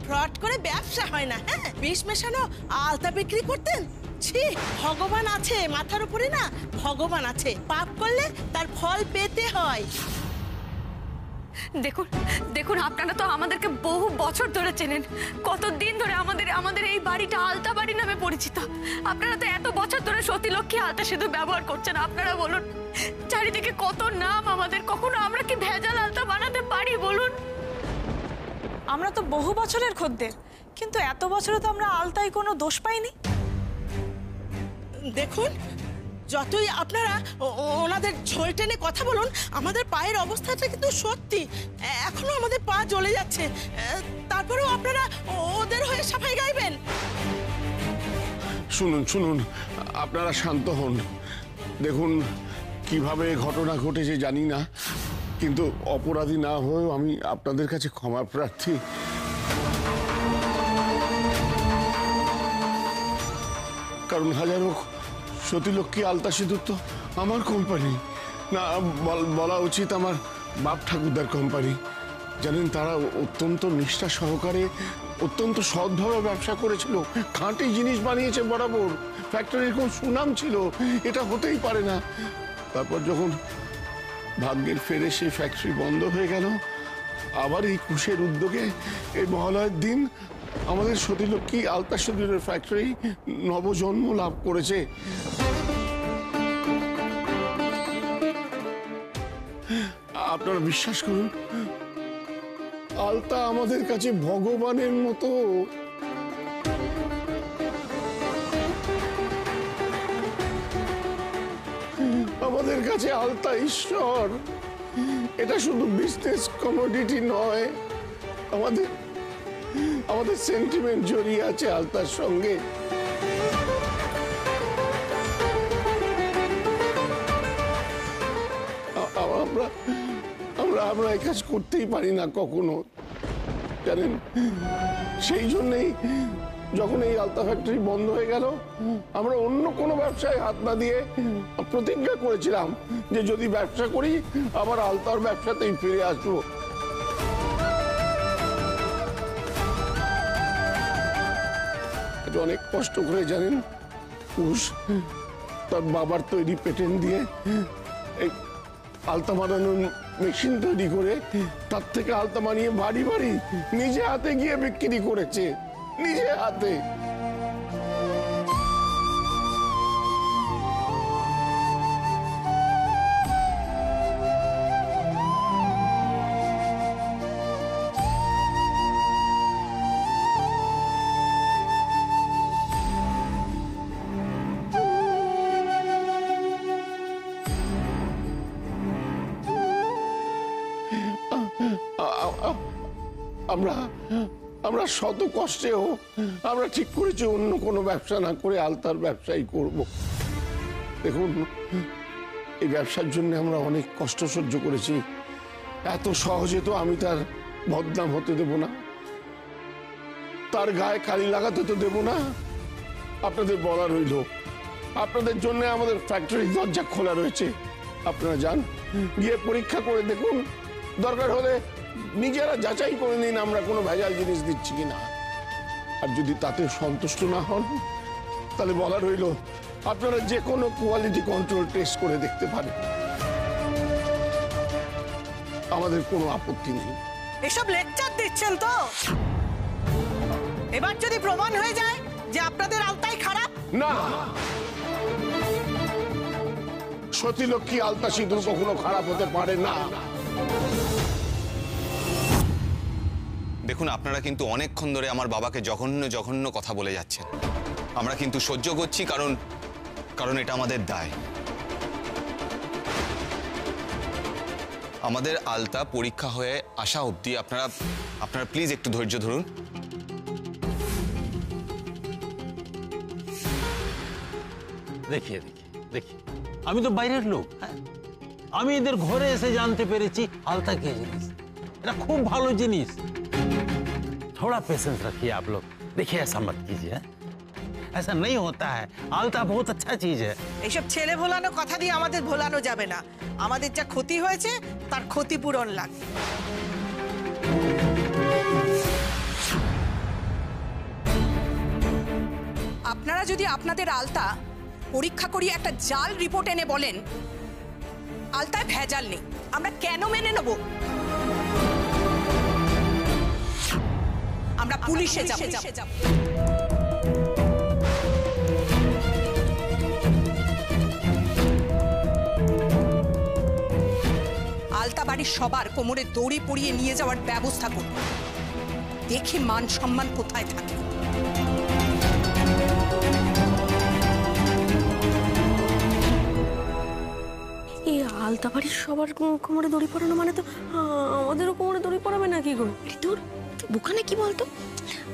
Fraud করে ব্যবসা হয় না। হ্যাঁ, বিষ মেশানো আলতা বিক্রি করতেন। ছি, ভগবান আছে মাথার উপরে, না ভগবান আছে, পাপ করলে তার ফল পেতে হয়। দেখুন দেখুন, আপনারা তো আমাদেরকে বহু বছর ধরে চেনেন, কতদিন ধরে আমাদের এই বাড়িটা আলতা বাড়ি নামে পরিচিত। আপনারা তো এত বছর ধরে সতীলক্ষ্মী আলতা সিঁদুর ব্যবহার করছেন। আপনারা বলুন, চারিদিকে কত নাম আমাদের, কখনো আমরা কি ভেজাল আলতা বানাতে পারি বলুন? আমরা তো বহু বছরের খদ্দের, কিন্তু এত বছরে তো আমরা আলতায় কোনো দোষ পাইনি। দেখুন, যতই আপনারা ওনাদের ঝোল টেনে কথা বলুন, আমাদের পায়ের অবস্থাটা কিন্তু সত্যি, এখনো আমাদের পা জ্বলে যাচ্ছে। তারপরেও আপনারা ওদের হয়ে সাফাই গাইবেন? শুনুন শুনুন, আপনারা শান্ত হন। দেখুন, কিভাবে ঘটনা ঘটেছে জানি না, কিন্তু অপরাধী না হয়েও আমি আপনাদের কাছে ক্ষমা প্রার্থী। কারণ হাজার হোক, সতীলক্ষ্মী আলতা সিঁদুর তো আমার কোম্পানি না, বলা উচিত আমার বাপ ঠাকুরদার কোম্পানি। জানেন, তারা অত্যন্ত নিষ্ঠা সহকারে, অত্যন্ত সৎভাবে ব্যবসা করেছিল, খাঁটি জিনিস বানিয়েছে বরাবর, ফ্যাক্টরির খুব সুনাম ছিল, এটা হতেই পারে না। তারপর যখন ভাগ্যের ফেরে সেই ফ্যাক্টরি বন্ধ হয়ে গেল, আবার এই কুশের উদ্যোগে এই মহালয়ের দিন আমাদের সতীলক্ষ্মী আলতা সিঁদুরের ফ্যাক্টরি নবজন্ম লাভ করেছে। আপনারা বিশ্বাস করুন, আলতা আমাদের কাছে ভগবানের মতো। আমাদের কাছে আলতা ঈশ্বর। এটা শুধু বিজনেস কমোডিটি নয়, আমাদের সেন্টিমেন্ট জড়িয়ে আছে আলতার সঙ্গে। আমরা এই কাজ করতেই পারি না কখনো, জানেন। সেই জন্যই যখন এই আলতা ফ্যাক্টরি বন্ধ হয়ে গেল, আমরা অন্য কোনো ব্যবসায় হাত না দিয়ে প্রতিজ্ঞা করেছিলাম যে যদি ব্যবসা করি আবার আলতার ব্যবসাতেই ফিরে আসবো। অনেক কষ্ট করে, জানেন, কুশ তার বাবার তৈরি পেটেন্ট দিয়ে এই আলতা বানানোর মেশিন তৈরি করে তার থেকে আলতা বানিয়ে বাড়ি বাড়ি নিজে হাতে গিয়ে বিক্রি করেছে, নিজে হাতে। আমরা শত কষ্টেও আমরা ঠিক করেছি অন্য কোনো ব্যবসা না করে আলতার ব্যবসাই করব। দেখুন, এই ব্যবসার জন্য আমরা অনেক কষ্ট সহ্য করেছি, এত সহজে তো আমি তার বদনাম হতে দেব না, তার গায়ে কালি লাগাতে তো দেব না। আপনাদের বলা রইল, আপনাদের জন্য আমাদের ফ্যাক্টরির দরজা খোলা রয়েছে। আপনারা যান, গিয়ে পরীক্ষা করে দেখুন, দরকার হলে নিজেরা যাচাই করে নিন আমরা কোনো ভেজাল জিনিস দিচ্ছি কিনা। আর যদি তাতে সন্তুষ্ট না হন, তাহলে বলা রইল আপনারা যে কোনো কোয়ালিটি কন্ট্রোল টেস্ট করে দেখতে পারেন, আমাদের কোনো আপত্তি নেই। এসব লেকচার দিচ্ছেন তো? এবার যদি প্রমাণ হয়ে যায় যে আপনাদের আলতাই খারাপ, না, সতীলক্ষ্মী আলতা সিঁদুর কখনো খারাপ হতে পারে না। দেখুন, আপনারা কিন্তু অনেকক্ষণ ধরে আমার বাবাকে জঘন্য জঘন্য কথা বলে যাচ্ছেন। আমরা কিন্তু সহ্য করছি, কারণ এটা আমাদের দায়। আমাদের আলতা পরীক্ষা হয়ে আসা অবধি আপনারা প্লিজ একটু ধৈর্য ধরুন। দেখিয়ে আমি তো বাইরের লোক, হ্যাঁ, আমি এদের ঘরে এসে জানতে পেরেছি আলতা কি জিনিস। এটা খুব ভালো জিনিস। थोड़ा पेशेंस रखिए आप लोग, देखिए ऐसा मत कीजिए, ऐसा नहीं होता है। आलता बहुत अच्छा चीज है। এইসব ছেলে ভোলানো কথা দিয়ে আমাদের ভোলানো যাবে না। আমাদের যা ক্ষতি হয়েছে তার ক্ষতিপূরণ লাগবে। যদি আপনাদের আলতা পরীক্ষা করিয়ে একটা জাল রিপোর্ট এনে বলেন আলতায় ভেজাল নেই, আমরা কেন মেনে নেব? আমরা পুলিশে যাব। আলতা বাড়ির সবার কোমরে দড়ি পরিয়ে নিয়ে যাওয়ার ব্যবস্থা করব। দেখি মান সম্মান কোথায় থাকে। এই আলতা বাড়ির সবার কোমরে দড়ি পরানো মানে তো আমাদেরও কোমরে দড়ি পরাবে নাকি গো? তোর বোকা নাকি বলতো?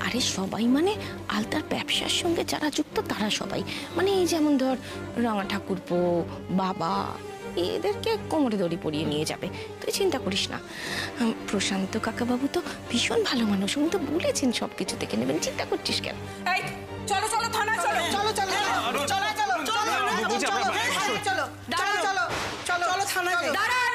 আরে সবাই মানে আলতার ব্যবসার সঙ্গে যারা যুক্ত তারা সবাই, মানে এই যেমন ধর রাঙা ঠাকুরপো, বাবা, এদেরকে কোমরে দড়ি পরিয়ে নিয়ে যাবে। তুই চিন্তা করিস না। প্রশান্ত কাকাবাবু তো ভীষণ ভালো মানুষ, উনি তো বলেছেন সব কিছু থেকে নেবেন, চিন্তা করছিস কেন? এই চলো চলো থানা চলো চলো চলো চলো চলো চলো চলো চলো থানা দাঁড়ান।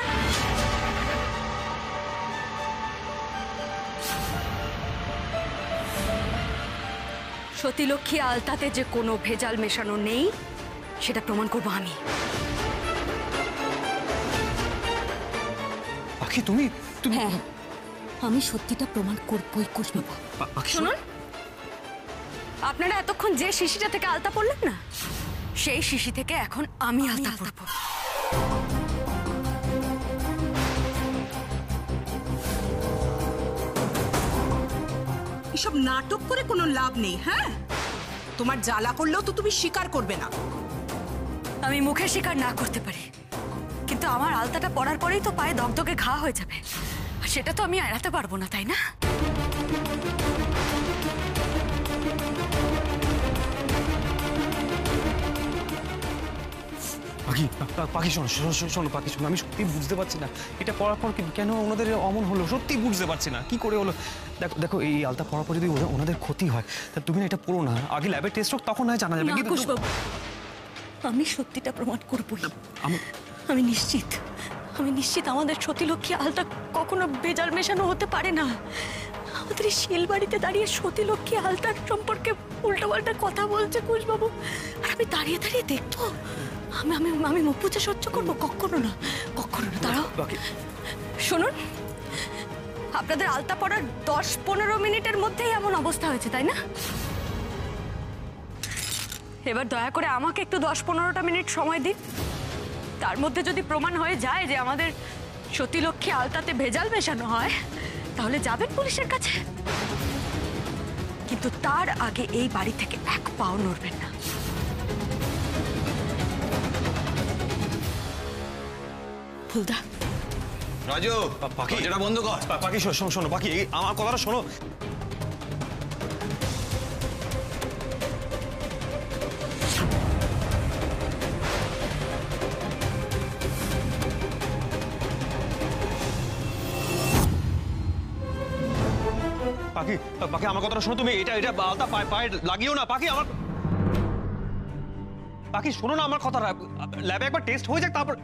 সতীলক্ষ্মী আলতাতে যে কোনো ভেজাল মেশানো নেই সেটা প্রমাণ করবো আমি। পাখি তুমি হ্যাঁ, আমি সত্যিটা প্রমাণ করবই কুসুম। শুনুন, আপনারা এতক্ষণ যে শিশিটা থেকে আলতা পড়লেন না, সেই শিশি থেকে এখন আমি আলতা পড়ব। এসব নাটক করে কোনো লাভ নেই। হ্যাঁ, তোমার জ্বালা করলেও তো তুমি স্বীকার করবে না। আমি মুখে স্বীকার না করতে পারি, কিন্তু আমার আলতাটা পরার পরেই তো পায়ে দগদগে ঘা হয়ে যাবে, আর সেটা তো আমি এড়াতে পারবো না, তাই না? পাখি পাখি শোনো শোনো পাখি শোনো, আমি সত্যি বুঝতে পারছি না এটা পড়ার পর কেন ওনাদের অমন হলো, সত্যি বুঝতে পারছি না কি করে হলো। দেখো দেখো এই আলতা পড়ার পর যদি ওনাদের ক্ষতি হয় তা তুমি না এটা পড়ো না, আগে ল্যাবে টেস্ট হোক তখন হয় জানা যাবে। আমি সত্যিটা প্রমাণ করবই। আমি নিশ্চিত আমাদের সতীলক্ষ্মী আলতা কখনো বেজাল মেশানো হতে পারে না। আমাদের এই শিল বাড়িতে দাঁড়িয়ে সতীলক্ষ্মী আলতার সম্পর্কে উল্টোপাল্টা কথা বলছে কুশবাবু, আর আমি দাঁড়িয়ে দাঁড়িয়ে দেখবো? আমি মুখ বুঝে সহ্য করবো? কখনো না, কখনো না। দাঁড়াও, শুনুন, আপনাদের আলতা পড়ার 10-15 মিনিটের মধ্যেই এমন অবস্থা হয়েছে, তাই না? এবার দয়া করে আমাকে একটু 10-15টা মিনিট সময় দিন। তার মধ্যে যদি প্রমাণ হয়ে যায় যে আমাদের সতীলক্ষ্মী আলতাতে ভেজাল মেশানো হয়, তাহলে যাবেন পুলিশের কাছে, কিন্তু তার আগে এই বাড়ি থেকে এক পাও নড়বেন না। ফুলদা, রাজু, পাখি এটা বন্ধ কর। পাখি শোনো শোনো পাখি, আমার কথাটা শোনো। পাখি পাখি আমার কথাটা শোনো, তুমি এটা আলতা পায়ে লাগিও না পাখি। আমার পাখি শোনো না আমার কথাটা, ল্যাবে একবার টেস্ট হয়ে যাক তারপর।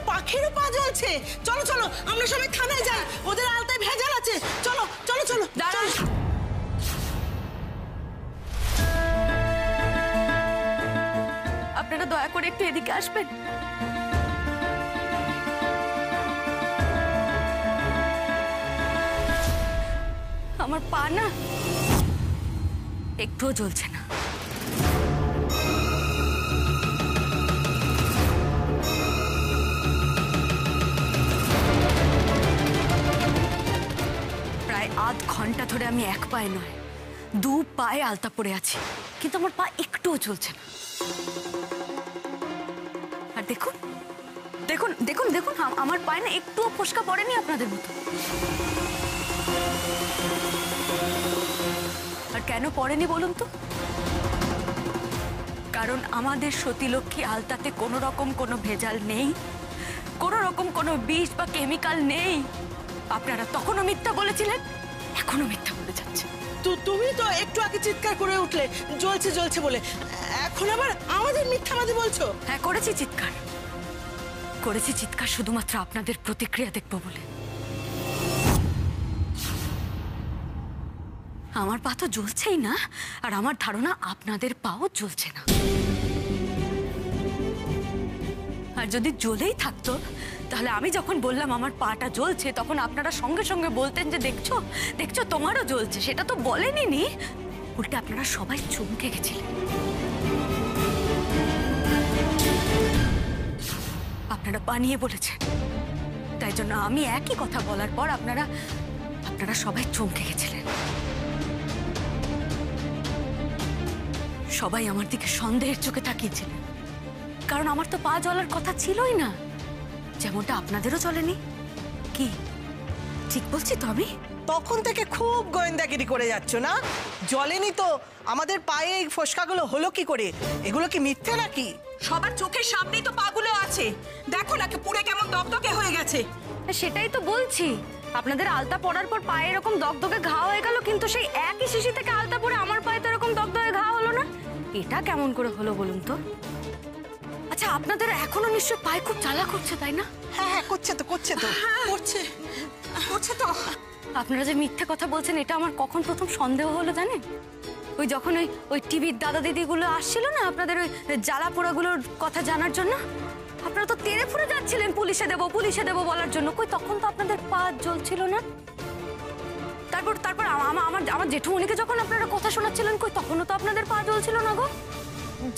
পাখিরও পা জ্বলছে। চলো চলো, আমরা সবাই থানায় যাই, ওদের আলতায় ভেজাল আছে। চলো চলো চলো। আপনারা দয়া করে একটু এদিকে আসবেন। আমার পা না একটুও জ্বলছে না। প্রায় আধ ঘন্টা ধরে আমি এক পায়ে নয়, দু পায়ে আলতা পড়ে আছি, কিন্তু আমার পা একটুও চলছে না। আর দেখুন দেখুন দেখুন দেখুন আমার পায়ে না একটুও ফোসকা পড়েনি আপনাদের মতো। আর কেন পড়েনি বলুন তো? কারণ আমাদের সতীলক্ষ্মী আলতাতে কোনো রকম কোনো ভেজাল নেই, কোনো রকম কোনো বিষ বা কেমিক্যাল নেই। আপনারা তখনও মিথ্যা বলেছিলেন, এখনো মিথ্যা বলে যাচ্ছে। তুমি তো একটু আগে চিৎকার করে উঠলে জ্বলছে জ্বলছে বলে, এখন আবার আমাদের মিথ্যাবাদী বলছো? হ্যাঁ, করেছি চিৎকার শুধুমাত্র আপনাদের প্রতিক্রিয়া দেখবো বলে। আমার পা তো জ্বলছেই না, আর আমার ধারণা আপনাদের পাও জ্বলছে না। আর যদি জ্বলেই থাকতো, তাহলে আমি যখন বললাম আমার পাটা জ্বলছে, তখন আপনারা সঙ্গে সঙ্গে বলতেন যে দেখছো দেখছো তোমারও জ্বলছে। সেটা তো বলেনি, উল্টে আপনারা সবাই চমকে গেছিলেন। আপনারা বানিয়ে বলেছেন, তাই জন্য আমি একই কথা বলার পর আপনারা সবাই চমকে গেছিলেন। সবাই আমার দিকে সন্দেহের চোখে তাকিয়েছিলেন, কারণ আমার তো পা জ্বলার কথা ছিলই না, যেমনটা আপনাদেরও চলেনি। কি ঠিক বলছি তো আমি? তখন থেকে খুব গোয়েন্দাগিরি করে যাচ্ছ না? জ্বলেনি তো আমাদের পায়ে এই ফোসকাগুলো হলো কি করে? এগুলো কি মিথ্যে নাকি? সবার চোখের সামনেই তো পাগুলো আছে, দেখো না পুরো কেমন দগদগে হয়ে গেছে। সেটাই তো বলছি, আপনাদের আলতা পরার পর পায়ে এরকম দগদগে ঘা হয়ে গেল, কিন্তু সেই একই শিশি থেকে আলতা পরে আমার পায়ে তো এরকম দগদগে ঘা হলো না। এটা কেমন করে হলো বলুন তো? আচ্ছা, আপনাদের এখনো নিশ্চয় পায়ে খুব জ্বালা করছে, তাই না? হ্যাঁ, করছে তো করছে তো। আপনারা যে মিথ্যে কথা বলছেন, এটা আমার কখন প্রথম সন্দেহ হলো জানেন? ওই যখন ওই টিভির দাদা দিদিগুলো আসছিল না আপনাদের ওই জ্বালা পোড়াগুলোর কথা জানার জন্য, আপনারা তো তেড়ে ফুড়ে যাচ্ছিলেন পুলিশে দেবো বলার জন্য। কই, তখন তো আপনাদের পা জ্বলছিল না। তারপর আমার জেঠুমনিকে যখন আপনারা কথা শোনাচ্ছিলেন, কই তখনও তো আপনাদের পা জ্বলছিল না গো।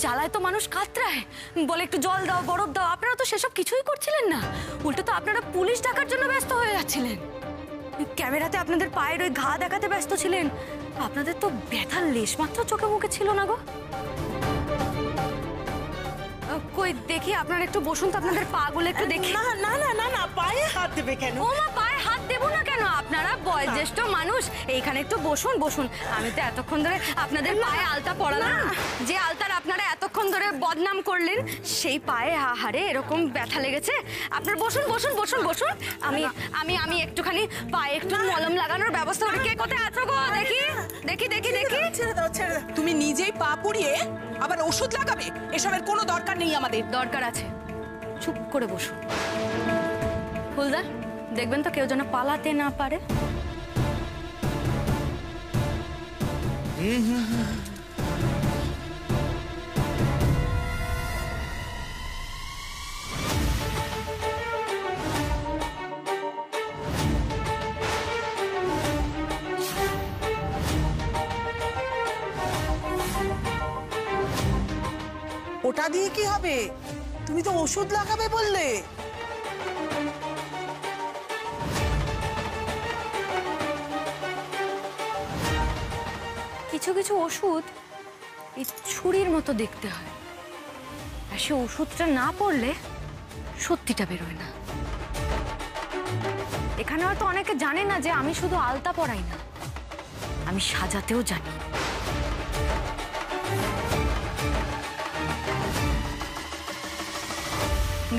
জ্বালায় তো মানুষ কাতরায়, বলে একটু জল দাও, বরফ দাও। আপনারা তো সেসব কিছুই করছিলেন না, উল্টো তো আপনারা পুলিশ ডাকার জন্য ব্যস্ত হয়ে যাচ্ছিলেন। ক্যামেরাতে আপনাদের পায়ের ওই ঘা দেখাতে ব্যস্ত ছিলেন। আপনাদের তো ব্যথার লেশ মাত্র চোখে মুখে ছিল না গো। কই দেখি, আপনারা একটু বসুন তো, আপনাদের পা গুলো একটু দেখি। না, পায়ে হাত দেবে কেন? ও মা, পায়ে হাত দেবো না কেন? আপনারা বয়োজ্যেষ্ঠ মানুষ, এইখানে একটু বসুন। আমি তো এতক্ষণ ধরে আপনাদের পায়ে আলতা পরালাম, যে আলতার আপনারা এতক্ষণ ধরে বদনাম করলেন, সেই পায়ে হাড়ে এরকম ব্যথা লেগেছে। আপনারা বসুন। আমি একটুখানি পায়ে একটু মলম লাগানোর ব্যবস্থা করি। কে কোথায় আছো গো? দেখি। ছেড়ে দাও। তুমি নিজেই পা পুড়িয়ে আবার ওষুধ লাগাবে? এসবের কোনো দরকার নেই আমাদের। দরকার আছে, চুপ করে বসুন। ফুলদা, দেখবেন তো কেউ যেন পালাতে না পারে। ওটা দিয়ে কি হবে? তুমি তো ওষুধ লাগাবে বললে। কিছু ওষুধ এই ছুরির মতো দেখতে হয়, আর সে ওষুধটা না পড়লে সত্যিটা বেরোয় না। এখানে হয়তো অনেকে জানে না যে আমি শুধু আলতা পরাই না, আমি সাজাতেও জানি।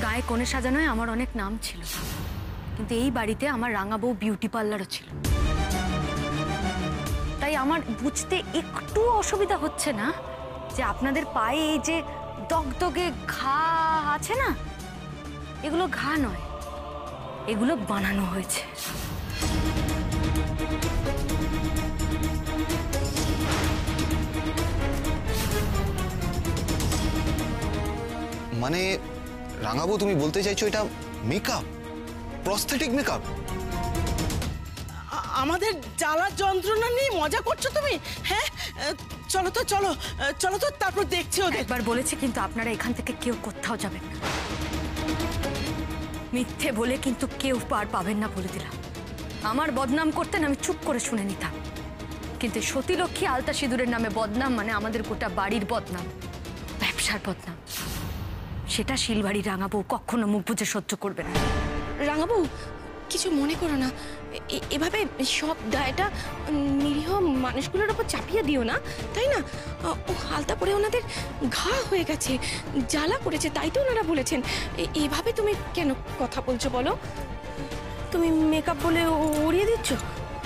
গায়ে কোণে সাজানোয় আমার অনেক নাম ছিল, কিন্তু এই বাড়িতে আমার রাঙা বউ বিউটি পার্লারও ছিল। তাই আমার বুঝতে একটু অসুবিধা হচ্ছে না যে আপনাদের পায়ে এই যে দগদগে ঘা আছে না, এগুলো ঘা নয়, এগুলো বানানো হয়েছে। মানে রাঙাবু, তুমি বলতে চাইছো এটা মেকআপ, প্রস্থেটিক মেকআপ? আমাদের জ্বালা যন্ত্রণা নিয়ে মজা করছো তুমি? হ্যাঁ, চলো তো চলো, চলো তো, তারপর দেখছি ওদের। একবার বলেছি কিন্তু আপনারা এখান থেকে কেউ কোথাও যাবেন না। মিথ্যে বলে কিন্তু কেউ পার পাবেন না বলে দিলাম। আমার বদনাম করতেন, আমি চুপ করে শুনে নিতাম, কিন্তু সতীলক্ষ্মী আলতা সিঁদুরের নামে বদনাম মানে আমাদের গোটা বাড়ির বদনাম, ব্যবসার বদনাম। সেটা শিলবাড়ি রাঙা বউ কখনো মুখ বুজে সহ্য করবে না। রাঙা বউ, কিছু মনে করো না, এভাবে সব দায়টা নিরীহ মানুষগুলোর উপর চাপিয়ে দিও না, তাই না? ও আলতা পরে ওনাদের ঘা হয়ে গেছে, জ্বালা করেছে, তাই তো ওনারা বলেছেন। এভাবে তুমি কেন কথা বলছো বলো? তুমি মেকআপ বলে উড়িয়ে দিচ্ছ।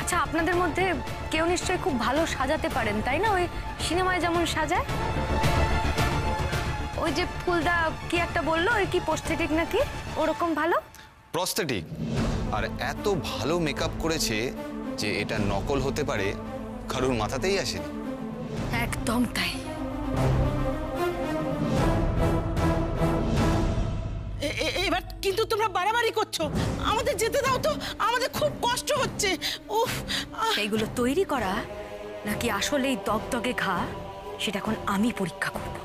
আচ্ছা, আপনাদের মধ্যে কেউ নিশ্চয়ই খুব ভালো সাজাতে পারেন, তাই না? ওই সিনেমায় যেমন সাজায়, ওই যে ফুলদা কি একটা বললো, ওই কি প্রস্থেটিক নাকি, ওরকম ভালো প্রস্থেটিক। আর এত ভালো মেকআপ করেছে যে এটা নকল হতে পারে কারোর মাথাতেই আসেনি। একদম তাই। এবার কিন্তু তোমরা বাড়াবাড়ি করছো, আমাদের যেতে দাও তো, আমাদের খুব কষ্ট হচ্ছে। উফ, সেইগুলো তৈরি করা নাকি আসলেই দগদগে ঘা, সেটা এখন আমি পরীক্ষা করব।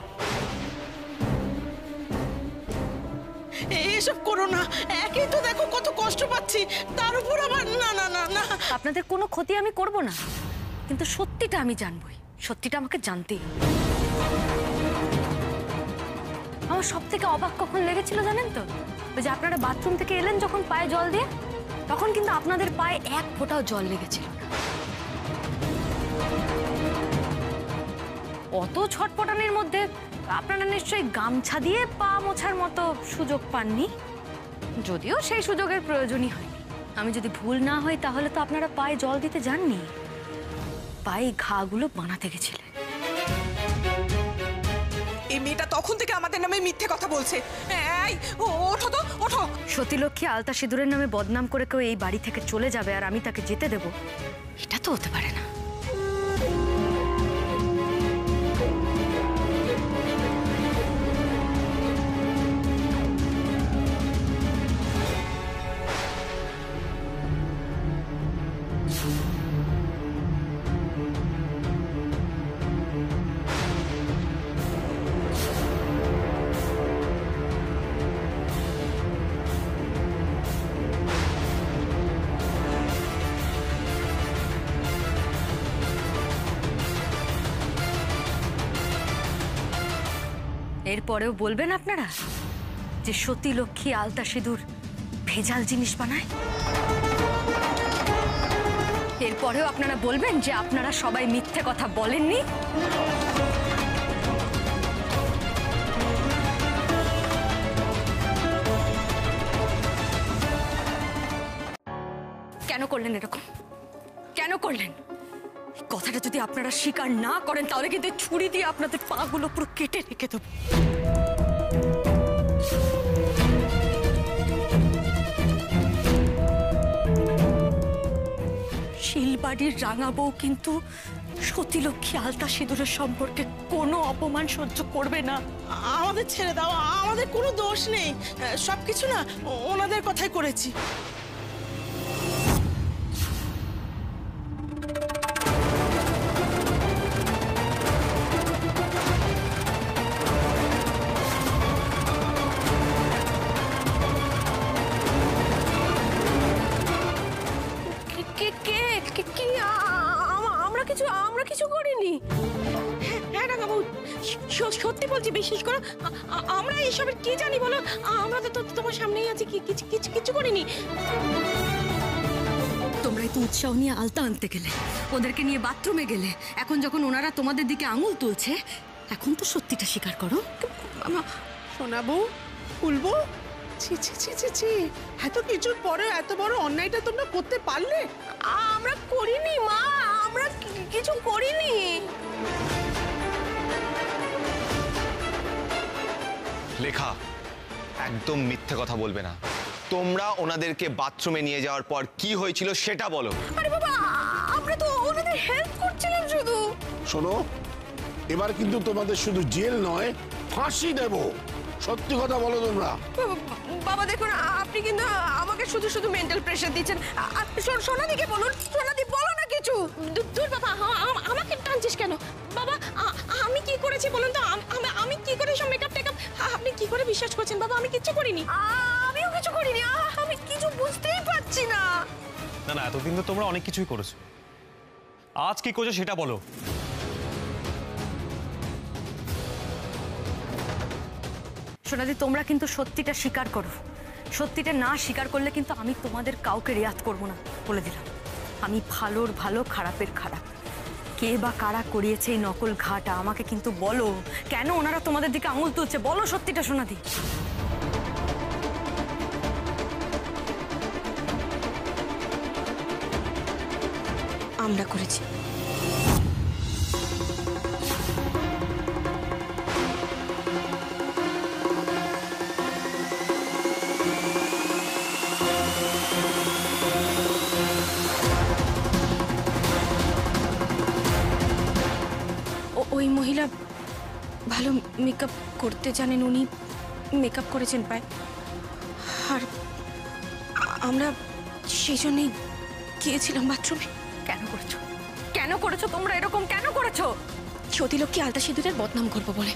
এসব করো না, একেই তো দেখো কত কষ্ট পাচ্ছি, তার উপর আবার না না না না। আপনাদের কোনো ক্ষতি আমি করব না, কিন্তু সত্যিটা আমি জানবই, সত্যিটা আমাকে জানতেই হবে। আমার সব থেকে অবাক কখন লেগেছিল জানেন তো? ওই যে আপনারা বাথরুম থেকে এলেন যখন পায়ে জল দিয়ে, তখন কিন্তু আপনাদের পায়ে এক ফোঁটাও জল লেগেছিল না। অত ছটপটানির মধ্যে আপনারা নিশ্চয়ই গামছা দিয়ে পা মোছার মতো সুযোগ পাননি, যদিও সেই সুযোগের প্রয়োজনই হয়নি। আমি যদি ভুল না হই তাহলে তো আপনারা পায়ে জল দিতে যাননি, পায়ে ঘাগুলো বানাতে গেছিলেন। এই মেয়েটা তখন থেকে আমাদের নামে মিথ্যে কথা বলছে। এই ওঠো তো, ওঠো। সতীলক্ষ্মী আলতা সিঁদুরের নামে বদনাম করে কেউ এই বাড়ি থেকে চলে যাবে আর আমি তাকে যেতে দেব, এটা তো হতে পারে না। এরপরেও বলবেন আপনারা যে সতীলক্ষ্মী আলতা সিঁদুর ভেজাল জিনিস বানায়? এরপরেও আপনারা বলবেন যে আপনারা সবাই মিথ্যে কথা বলেননি? কেন করলেন এরকম? কেন করলেন? কথাটা যদি আপনারা স্বীকার না করেন তাহলে কিন্তু ছুরি দিয়ে আপনাদের পাগুলো পুরো কেটে রেখে দেব। শিলবাড়ির রাঙা বউ কিন্তু সতীলক্ষ্মী আলতা সিঁদুরের সম্পর্কে কোনো অপমান সহ্য করবে না। আমাদের ছেড়ে দাও, আমাদের কোনো দোষ নেই, সবকিছু না ওনাদের কথাই করেছি। আমরা কিছু করিনি। হ্যাঁ রাঙা বউ, সত্যি বলছি, বিশ্বাস করো, আমরা এসবের কি জানি বলো? আমরা তো তোমার সামনেই আছি, কিছু করিনি। তোমরাই তো উৎসাহ নিয়ে আলতা আনতে গেলে, ওদেরকে নিয়ে বাথরুমে গেলে, এখন যখন ওনারা তোমাদের দিকে আঙুল তুলছে, এখন তো সত্যিটা স্বীকার করো। শোনাবো, বলবো, ছি ছি ছি ছি ছি, এত কিছুর পরে এত বড় অন্যায়টা তোমরা করতে পারলে? আমরা করিনি মা, আমরা কিছু করিনি। লেখা, একদম মিথ্যে কথা বলবে না। তোমরা ওনাদেরকে বাথরুমে নিয়ে যাওয়ার পর কি হয়েছিল সেটা বলো। আরে বাবা, আমরা তো ওনাদের হেল্প করছিলাম শুধু। শোনো, এবার কিন্তু তোমাদের শুধু জেল নয়, ফাঁসি দেব। সত্যি কথা বলো তোমরা। বাবা দেখুন, আপনি কিন্তু আমাকে শুধু শুধু মেন্টাল প্রেশার দিচ্ছেন। সোনাদিকে বলুন, সোনাদি বলো না কিছু। দূর বাবা, আমাকে টানছিস কেন বাবা? আমি কি করেছি বলুন তো? আমি কি করে সব মেকআপ টেকআপ? আপনি কি করে বিশ্বাস করছেন বাবা? আমি কিচ্ছু করিনি। আমিও কিছু করিনি, আমি কিছু বুঝতেই পারছি না। না না, এতদিন তো তোমরা অনেক কিছুই করেছো, আজ কি করছো সেটা বলো। সোনাদি, তোমরা কিন্তু সত্যিটা স্বীকার করো। সত্যিটা না স্বীকার করলে কিন্তু আমি তোমাদের কাউকে রেয়াত করব না, বলে দিলাম। আমি ভালোর ভালো, খারাপের খারাপ। কে বা কারা করিয়েছে এই নকল ঘাটা আমাকে কিন্তু বলো। কেন ওনারা তোমাদের দিকে আঙুল তুলছে? বলো সত্যিটা সোনাদি। আমরা করেছি। ওই মহিলা ভালো মেকআপ করতে জানেন, উনি মেকআপ করেছেন পায়। আর আমরা সেই জন্যই গিয়েছিলাম বাথরুমে। কেন করেছো? কেন করেছো তোমরা এরকম? কেন করেছো? সতীলক্ষ্মী আলতা সিঁদুরের বদনাম করবো বলে।